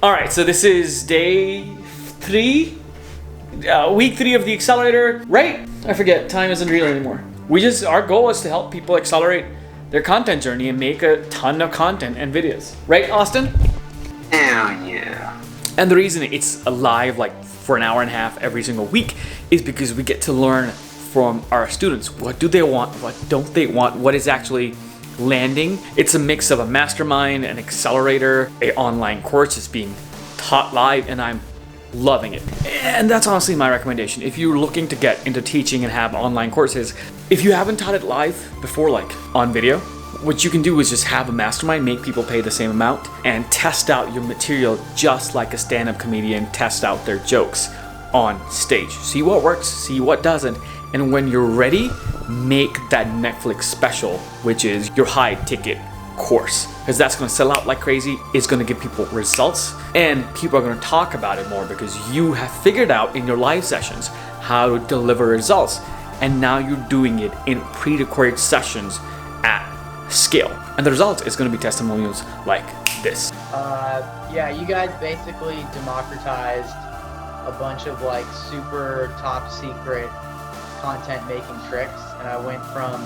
All right, so this is day 3, week 3 of the accelerator, right? I forget, time isn't real anymore. Our goal is to help people accelerate their content journey and make a ton of content and videos. Right, Austin? Hell yeah. And the reason it's live like for an hour and a half every single week is because we get to learn from our students. What do they want? What don't they want? What is actually landing? It's a mix of a mastermind, an accelerator, an online course that's being taught live, and I'm loving it. And that's honestly my recommendation. If you're looking to get into teaching and have online courses, if you haven't taught it live before, like on video, what you can do is just have a mastermind, make people pay the same amount, and test out your material just like a stand-up comedian test out their jokes on stage. See what works, see what doesn't, and when you're ready, make that Netflix special, which is your high ticket course, because that's going to sell out like crazy. It's going to give people results, and people are going to talk about it more because you have figured out in your live sessions how to deliver results, and now you're doing it in pre-recorded sessions at scale, and the result is going to be testimonials like this. Yeah, you guys basically democratized a bunch of like super top secret content making tricks, and I went from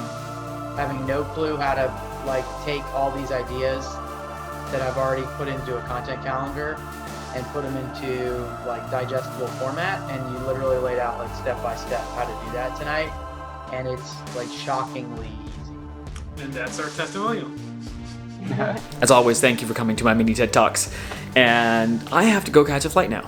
having no clue how to like take all these ideas that I've already put into a content calendar and put them into like digestible format, and you literally laid out like step by step how to do that tonight, and it's like shockingly easy. And that's our testimonial. As always, thank you for coming to my mini TED Talks, and I have to go catch a flight now.